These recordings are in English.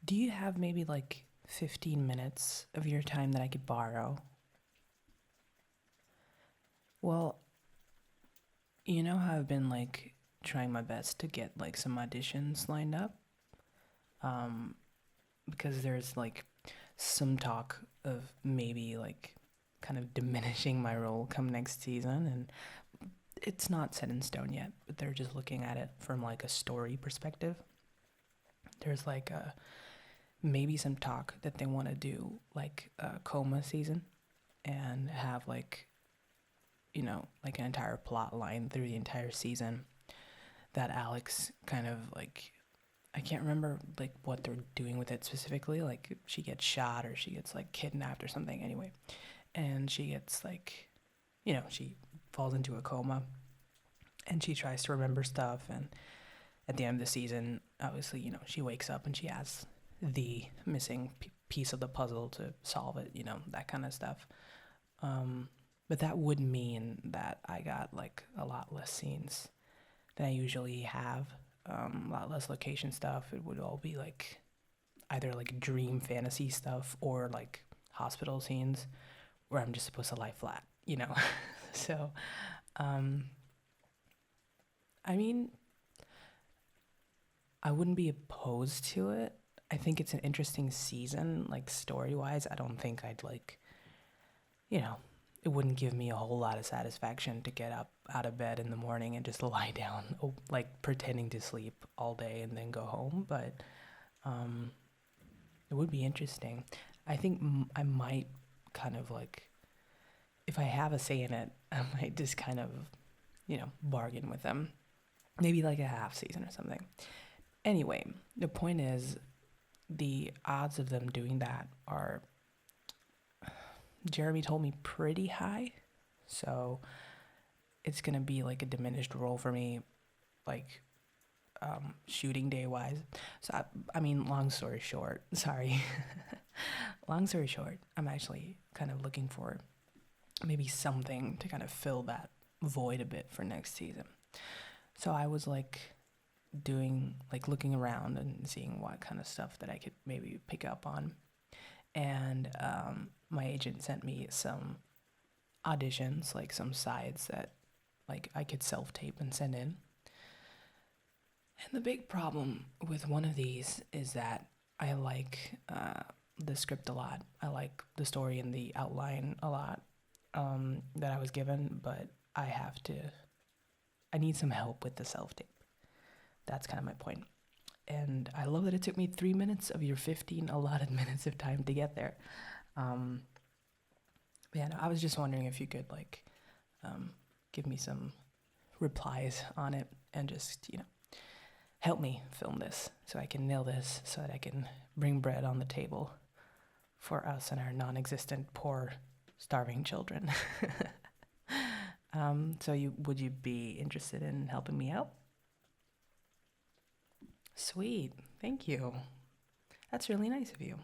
Do you have maybe like 15 minutes of your time that I could borrow? Well, you know how I've been like trying my best to get like some auditions lined up? Um, because there's like some talk of maybe like kind of diminishing my role come next season, and it's not set in stone yet, but they're just looking at it from like a story perspective. There's like maybe some talk that they want to do like a coma season and have like, like an entire plot line through the entire season that Alex kind of like, I can't remember like what they're doing with it specifically. Like she gets shot or she gets like kidnapped or something anyway. And she gets like, she falls into a coma and she tries to remember stuff. And at the end of the season, obviously, she wakes up and she has the missing piece of the puzzle to solve it, that kind of stuff. But that would mean that I got like a lot less scenes than I usually have. A lot less location stuff. It would all be like either like dream fantasy stuff or like hospital scenes where I'm just supposed to lie flat. So, um, I mean, I wouldn't be opposed to it. I think it's an interesting season, like story wise. I don't think I'd like, you know, it wouldn't give me a whole lot of satisfaction to get up out of bed in the morning and just lie down, like pretending to sleep all day and then go home. But um, it would be interesting. I think I might kind of like, if I have a say in it, I might just kind of, bargain with them. Maybe like a half season or something. Anyway, the point is, the odds of them doing that are, Jeremy told me, pretty high. So it's going to be like a diminished role for me, like shooting day wise. So, I mean, long story short, sorry. Long story short, I'm actually kind of looking for maybe something to kind of fill that void a bit for next season. So I was like doing, like looking around and seeing what kind of stuff that I could maybe pick up on. And my agent sent me some auditions, like some sides that like I could self-tape and send in. And the big problem with one of these is that I like the script a lot. I like the story and the outline a lot that I was given, but I need some help with the self-tape. That's kind of my point. And I love that it took me 3 minutes of your 15 allotted minutes of time to get there. Um, yeah, no, I was just wondering if you could like give me some replies on it and just help me film this so I can nail this so that I can bring bread on the table for us and our non-existent poor starving children. So would you be interested in helping me out? Sweet, thank you. That's really nice of you.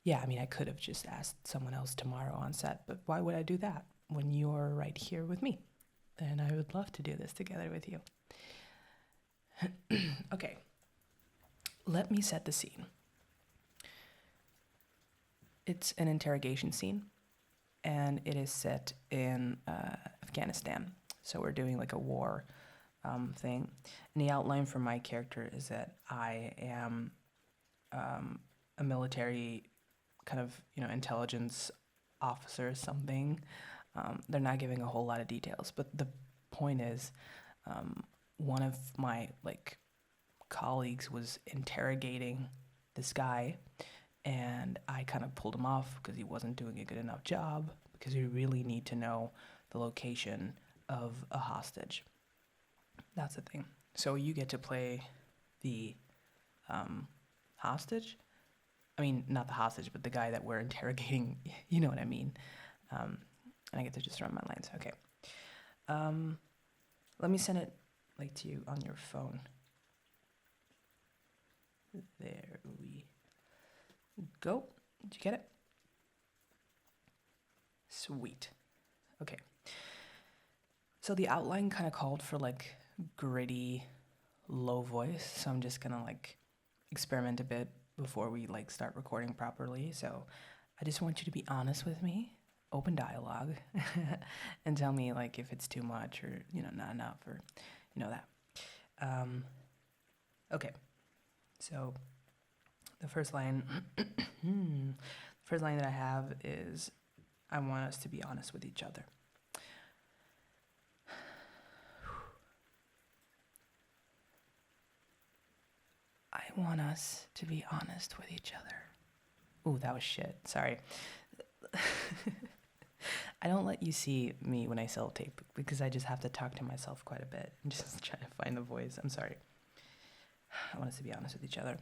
Yeah, I mean, I could have just asked someone else tomorrow on set, but why would I do that when you're right here with me? And I would love to do this together with you. Okay, let me set the scene. It's an interrogation scene, and it is set in Afghanistan. So we're doing like a war thing. And the outline for my character is that I am a military kind of, intelligence officer or something. They're not giving a whole lot of details, but the point is, one of my like colleagues was interrogating this guy, and I kind of pulled him off because he wasn't doing a good enough job, because we really need to know the location of a hostage. That's the thing. So you get to play the hostage. I mean, not the hostage, but the guy that we're interrogating. You know what I mean. And I get to just run my lines. Okay. Let me send it like to you on your phone. There we go. Did you get it? Sweet. Okay. So the outline kind of called for like gritty, low voice. So I'm just gonna like experiment a bit before we like start recording properly. So I just want you to be honest with me, open dialogue, and tell me like if it's too much or not enough or that. Okay, so the first line, first line that I have is, I want us to be honest with each other. I want us to be honest with each other. Ooh, that was shit. Sorry. I don't let you see me when I self-tape because I just have to talk to myself quite a bit and just try to find the voice. I'm sorry. I want us to be honest with each other.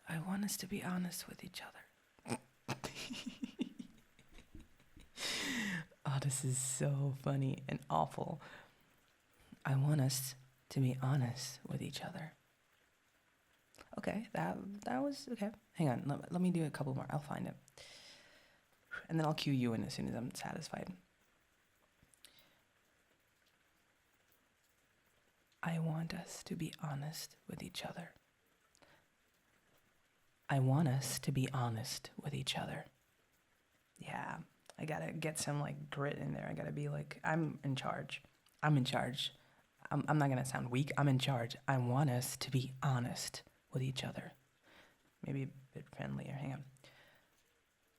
I want us to be honest with each other. Oh, this is so funny and awful. I want us to be honest with each other. Okay, that was okay. Hang on, let me do a couple more. I'll find it. And then I'll cue you in as soon as I'm satisfied. I want us to be honest with each other. I want us to be honest with each other. Yeah, I gotta get some like grit in there. I gotta be like, I'm in charge. I'm in charge. I'm not gonna sound weak. I'm in charge. I want us to be honest with each other. Maybe a bit friendlier. Hang on.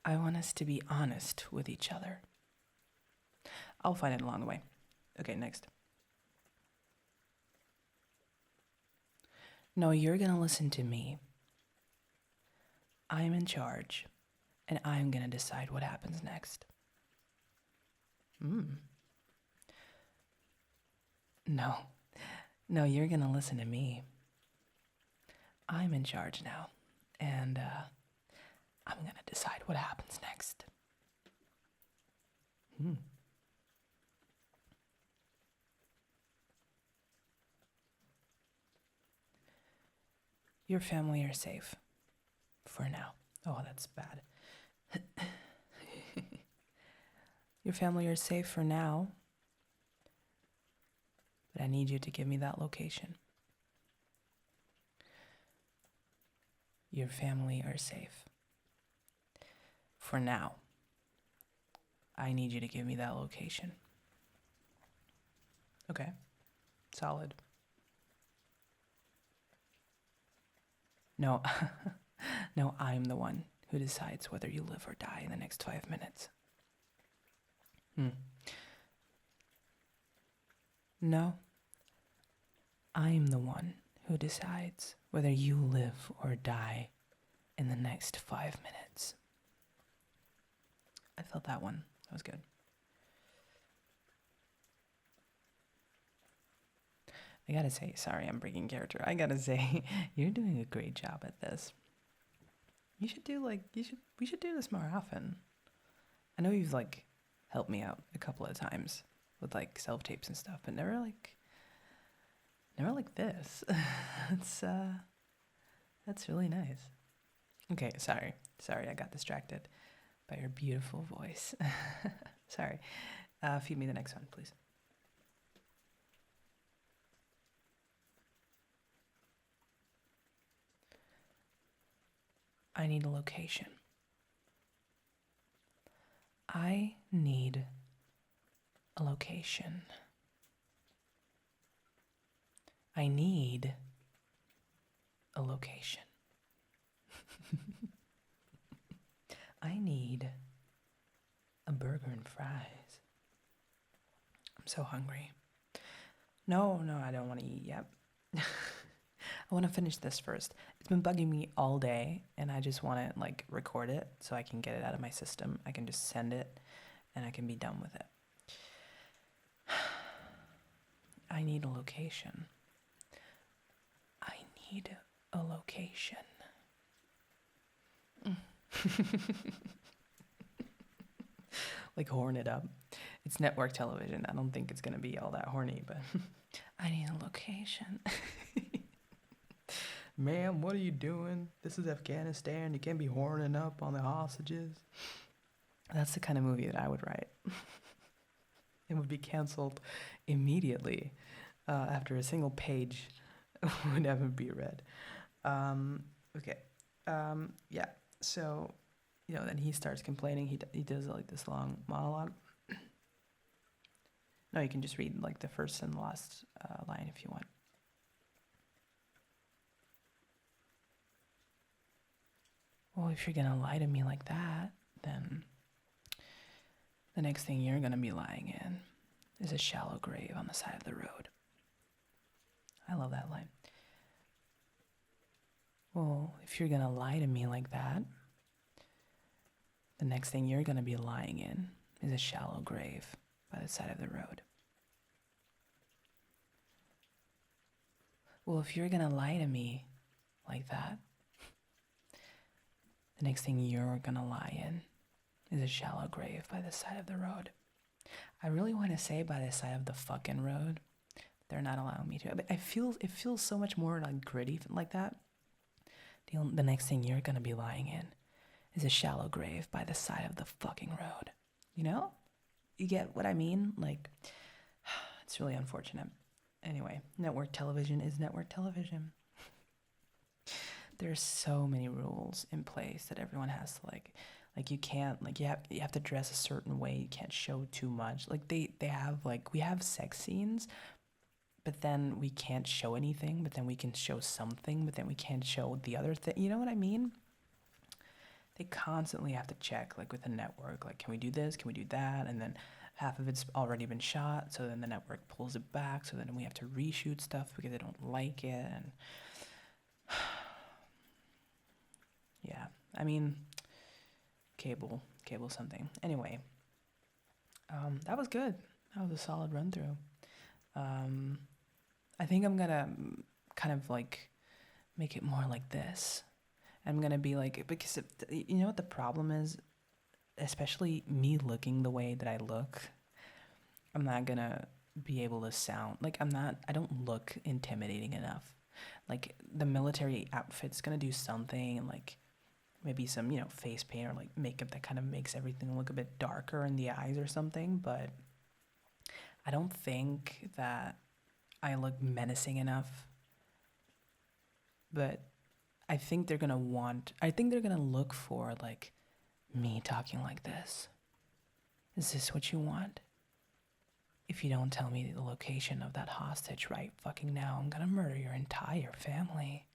I want us to be honest with each other. I'll find it along the way. Okay, next. No, you're gonna listen to me. I'm in charge, and I'm gonna decide what happens next. No, you're gonna listen to me. I'm in charge now, and I'm gonna decide what happens next. Your family are safe. For now. Oh, that's bad. Your family are safe for now, but I need you to give me that location. Your family are safe. For now, I need you to give me that location. Okay, solid. No, no, I'm the one who decides whether you live or die in the next 5 minutes. No, I'm the one who decides whether you live or die in the next 5 minutes. I felt that one. That was good. I gotta say, sorry, I'm breaking character. I gotta say, you're doing a great job at this. We should do this more often. I know you've like helped me out a couple of times with like self-tapes and stuff, but never like this. That's really nice. Okay, sorry, I got distracted by your beautiful voice. Sorry. Feed me the next one, please. I need a location. I need a location. I need a location. I need a burger and fries. I'm so hungry. No, I don't want to eat yet. I want to finish this first. It's been bugging me all day, and I just want to like record it so I can get it out of my system. I can just send it, and I can be done with it. I need a location. I need a location. Like horn it up. It's network television. I don't think it's gonna be all that horny, but I need a location. Ma'am, what are you doing? This is Afghanistan. You can't be horning up on the hostages. That's the kind of movie that I would write. It would be canceled immediately after a single page would ever be read. Okay. Yeah. So, then he starts complaining. He does like this long monologue. No, you can just read like the first and last line if you want. Well, if you're gonna lie to me like that, then the next thing you're gonna be lying in is a shallow grave on the side of the road. I love that line. Well, if you're gonna lie to me like that, the next thing you're gonna be lying in is a shallow grave by the side of the road. Well, if you're gonna lie to me like that, the next thing you're gonna lie in is a shallow grave by the side of the road. I really want to say by the side of the fucking road. They're not allowing me to. But it feels so much more like gritty like that. The next thing you're gonna be lying in is a shallow grave by the side of the fucking road. You know? You get what I mean? Like, it's really unfortunate. Anyway, network television is network television. There's so many rules in place that everyone has to like you can't you have to dress a certain way. You can't show too much. Like they have we have sex scenes, but then we can't show anything, but then we can show something, but then we can't show the other thing. You know what I mean? They constantly have to check with the network, can we do this? Can we do that? And then half of it's already been shot, so then the network pulls it back, so then we have to reshoot stuff because they don't like it. And yeah, I mean, cable something. Anyway, that was good. That was a solid run through. I think I'm gonna kind of make it more like this. I'm gonna be because you know what the problem is, especially me looking the way that I look. I'm not gonna be able to sound I don't look intimidating enough. The military outfit's gonna do something, and maybe some face paint or makeup that kind of makes everything look a bit darker in the eyes or something, but I don't think that I look menacing enough. But I think they're gonna look for me talking like this. Is this what you want? If you don't tell me the location of that hostage right fucking now, I'm gonna murder your entire family.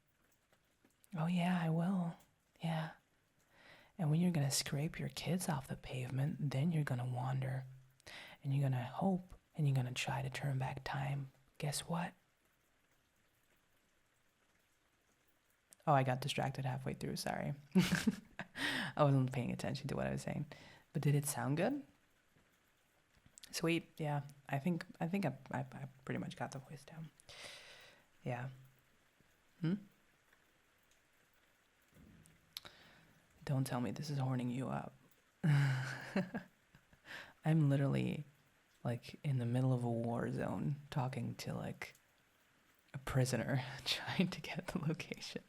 Oh yeah, I will. Yeah. And when you're gonna scrape your kids off the pavement, then you're gonna wander. And you're gonna hope, and you're gonna try to turn back time. Guess what? Oh, I got distracted halfway through, sorry. I wasn't paying attention to what I was saying. But did it sound good? Sweet, yeah. I think I pretty much got the voice down. Yeah. Don't tell me this is horning you up. I'm literally in the middle of a war zone talking to a prisoner trying to get the location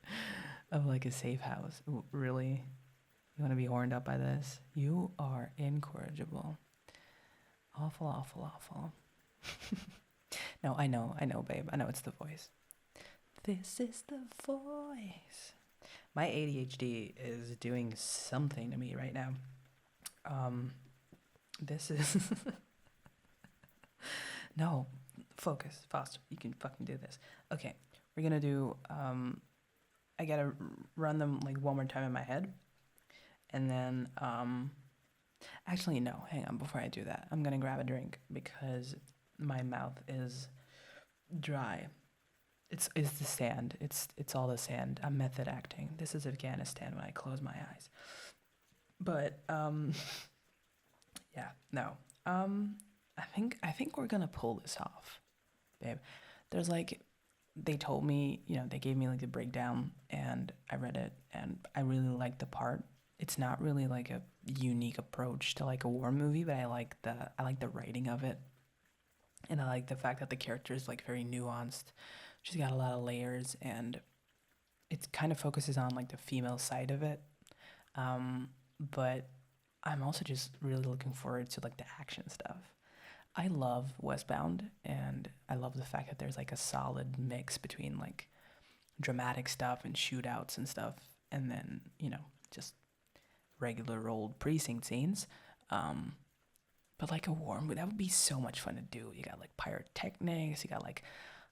of a safe house. Ooh, really? You want to be horned up by this? You are incorrigible. Awful, awful, awful. No, I know, babe. I know it's the voice. This is the voice. My ADHD is doing something to me right now. This is... No, focus, Foster. You can fucking do this. Okay, we're gonna do, I gotta run them one more time in my head. And then, actually, no, hang on, before I do that, I'm gonna grab a drink because my mouth is dry. It's the sand. It's all the sand. I'm method acting. This is Afghanistan when I close my eyes. But, yeah, no. I think we're gonna pull this off, babe. There's they told me, they gave me the breakdown, and I read it, and I really liked the part. It's not really a unique approach to a war movie, but I like the writing of it, and I like the fact that the character is very nuanced. She's got a lot of layers, and it kind of focuses on the female side of it. But I'm also just really looking forward to the action stuff. I love Westbound, and I love the fact that there's a solid mix between dramatic stuff and shootouts and stuff, and then, you know, just regular old precinct scenes. But like a war movie, that would be so much fun to do. You got like pyrotechnics, you got like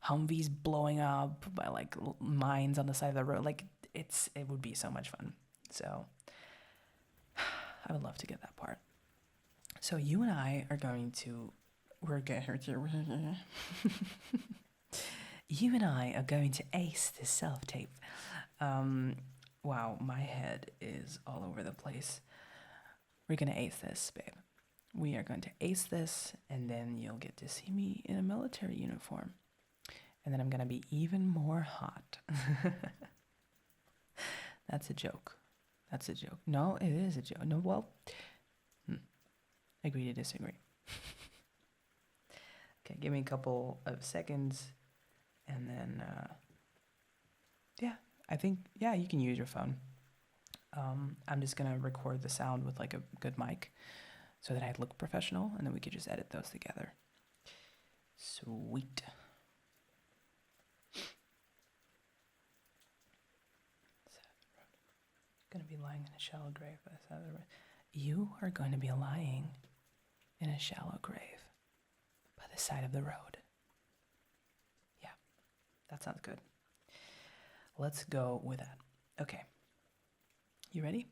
Humvees blowing up by like mines on the side of the road. Like it would be so much fun. So I would love to get that part. So you and I are going to you and I are going to ace this self tape. Wow, my head is all over the place. We're gonna ace this, babe. We are going to ace this, and then you'll get to see me in a military uniform. And then I'm gonna be even more hot. That's a joke. That's a joke. No, it is a joke. No, well, agree to disagree. Okay, give me a couple of seconds, and then, yeah, I think, yeah, you can use your phone. I'm just gonna record the sound with like a good mic so that I look professional, and then we could just edit those together. Sweet. Gonna be lying in a shallow grave by the side of the road. You are going to be lying in a shallow grave by the side of the road. Yeah, that sounds good. Let's go with that. Okay. You ready?